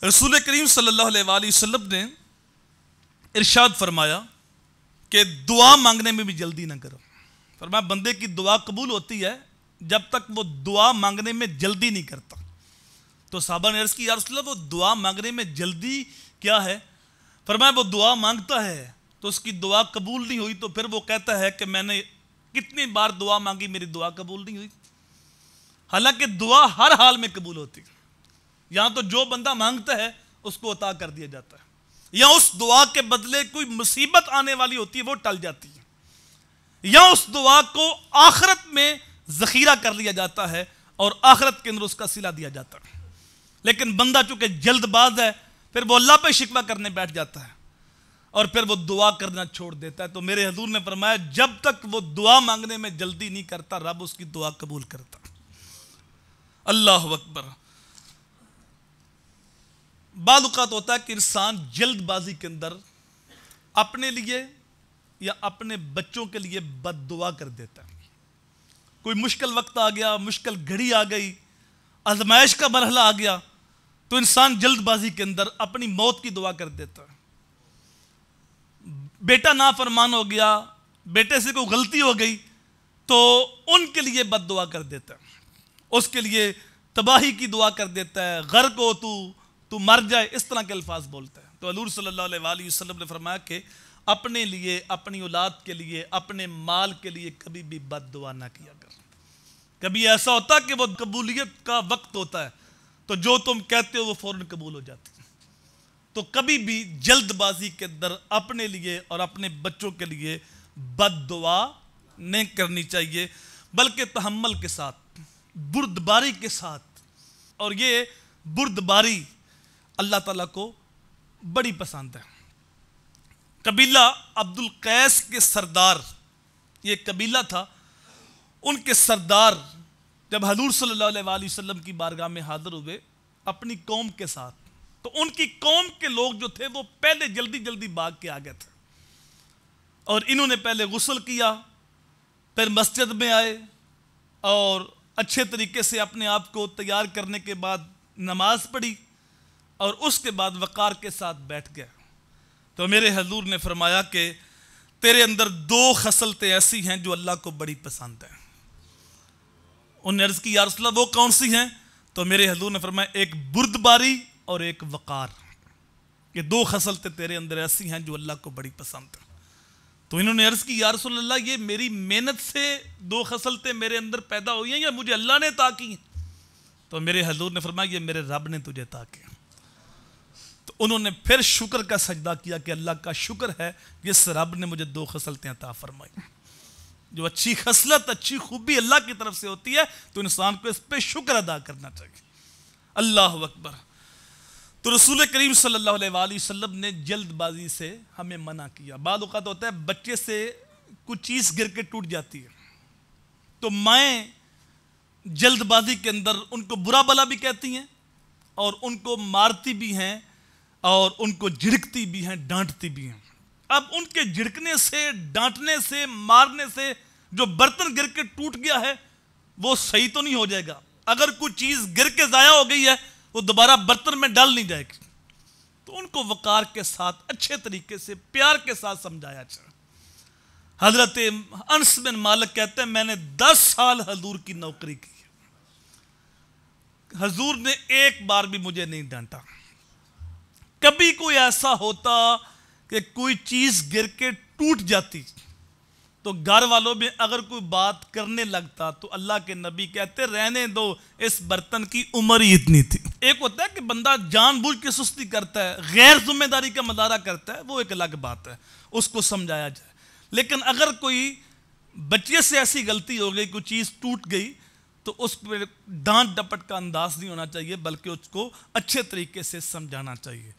رسول کریم صلی اللہ علیہ وآلہ وسلم نے ارشاد فرمایا کہ دعا مانگنے میں بھی جلدی نہ کرو. فرمایا بندے کی دعا قبول ہوتی ہے جب تک وہ دعا مانگنے میں جلدی نہیں کرتا. تو صحابہ نے عرض کی یا رسول اللہ وہ دعا مانگنے میں جلدی کیا ہے؟ فرمایا وہ دعا مانگتا ہے تو اس کی دعا قبول نہیں ہوئی تو پھر وہ کہتا ہے کہ میں نے کتنی بار دعا مانگی میری دعا قبول نہیں ہوئی. حالانکہ دعا ہر حال میں قبول ہوتی ہے. یہاں تو جو بندہ مانگتا ہے اس کو عطا کر دیا جاتا ہے, یا اس دعا کے بدلے کوئی مصیبت آنے والی ہوتی ہے وہ ٹل جاتی ہے, یا اس دعا کو آخرت میں ذخیرہ کر لیا جاتا ہے اور آخرت کے اندر اس کا صلہ دیا جاتا ہے. لیکن بندہ چونکہ جلد باز ہے پھر وہ اللہ پہ شکوہ کرنے بیٹھ جاتا ہے اور پھر وہ دعا کرنا چھوڑ دیتا ہے. تو میرے حضور نے فرمایا جب تک وہ دعا مانگنے میں جلدی نہیں کرتا رب اس کی دعا قبول کرتا. اللہ اکبر. بعض اوقات ہوتا ہے کہ انسان جلد بازی کے اندر اپنے لیے یا اپنے بچوں کے لیے بد دعا کر دیتا ہے. کوئی مشکل وقت آ گیا, مشکل گھڑی آ گئی, آزمائش کا مرحلہ آ گیا تو انسان جلد بازی کے اندر اپنی موت کی دعا کر دیتا ہے. بیٹا نافرمان ہو گیا, بیٹے سے کوئی غلطی ہو گئی تو ان کے لیے بد دعا کر دیتا ہے, اس کے لیے تباہی کی دعا کر دیتا ہے, غرق ہو تو مر جائے, اس طرح کے الفاظ بولتا ہے. تو حضور صلی اللہ علیہ وآلہ وسلم نے فرمایا کہ اپنے لیے, اپنی اولاد کے لیے, اپنے مال کے لیے کبھی بھی بد دعا نہ کیا کر. کبھی ایسا ہوتا کہ وہ قبولیت کا وقت ہوتا ہے تو جو تم کہتے ہو وہ فوراً قبول ہو جاتی ہے. تو کبھی بھی جلد بازی کے اندر اپنے لیے اور اپنے بچوں کے لیے بد دعا نہیں کرنی چاہیے, بلکہ تحمل کے ساتھ, بردباری کے ساتھ. اور یہ بردباری اللہ تعالیٰ کو بڑی پسند ہے. قبیلہ عبد القیس کے سردار, یہ قبیلہ تھا, ان کے سردار جب حضور صلی اللہ علیہ وآلہ وسلم کی بارگاہ میں حاضر ہوئے اپنی قوم کے ساتھ, تو ان کی قوم کے لوگ جو تھے وہ پہلے جلدی بھاگ کے آ گئے تھے اور انہوں نے پہلے غسل کیا, پھر مسجد میں آئے اور اچھے طریقے سے اپنے آپ کو تیار کرنے کے بعد نماز پڑھی اور اس کے بعد وقار کے ساتھ بیٹھ گئے. تو میرے حضور نے فرمایا کہ تیرے اندر دو خصلتیں ایسی ہیں جو اللہ کو بڑی پسند ہیں. انہوں نے عرض کی یا رسول اللہ وہ کون سی ہیں؟ تو میرے حضور نے فرمایا ایک بردباری اور ایک وقار. یہ دو خصلتیں تیرے اندر ایسی ہیں جو اللہ کو بڑی پسند ہیں. تو انہوں نے عرض کی یا رسول اللہ یہ میری محنت سے دو خصلتیں میرے اندر پیدا ہوئی ہیں یا مجھے اللہ نے عطا کی ہیں؟ تو میرے حضور نے فرمایا یہ میرے رب نے تجھے عطا کی. تو انہوں نے پھر شکر کا سجدہ کیا کہ اللہ کا شکر ہے کہ اس رب نے مجھے دو خصلتیں عطا فرمائی. جو اچھی خصلت, اچھی خوبی اللہ کی طرف سے ہوتی ہے تو انسان کو اس پہ شکر ادا کرنا چاہیے. اللہ اکبر. تو رسول کریم صلی اللہ علیہ وآلہ وسلم نے جلد بازی سے ہمیں منع کیا. بعض اوقات ہوتا ہے بچے سے کچھ چیز گر کے ٹوٹ جاتی ہے تو مائیں جلد بازی کے اندر ان کو برا بلا بھی کہتی ہیں اور ان کو مارتی بھی ہیں اور ان کو جھڑکتی بھی ہیں, ڈانٹتی بھی ہیں. اب ان کے جھڑکنے سے, ڈانٹنے سے, مارنے سے جو برتن گر کے ٹوٹ گیا ہے وہ صحیح تو نہیں ہو جائے گا. اگر کوئی چیز گر کے ضائع ہو گئی ہے وہ دوبارہ برتن میں ڈال نہیں جائے گی. تو ان کو وقار کے ساتھ, اچھے طریقے سے, پیار کے ساتھ سمجھایا جائے. حضرت انس بن مالک کہتے ہیں میں نے 10 سال حضور کی نوکری کی, حضور نے ایک بار بھی مجھے نہیں ڈانٹا. کبھی کوئی ایسا ہوتا کہ کوئی چیز گر کے ٹوٹ جاتی تو گھر والوں میں اگر کوئی بات کرنے لگتا تو اللہ کے نبی کہتے رہنے دو, اس برتن کی عمر ہی اتنی تھی. ایک ہوتا ہے کہ بندہ جان بوجھ کے سستی کرتا ہے, غیر ذمہ داری کا مظاہرہ کرتا ہے, وہ ایک الگ بات ہے, اس کو سمجھایا جائے. لیکن اگر کوئی بچے سے ایسی غلطی ہو گئی, کوئی چیز ٹوٹ گئی تو اس پہ ڈانٹ ڈپٹ کا انداز نہیں ہونا چاہیے بلکہ اس کو اچھے طریقے سے سمجھانا چاہیے.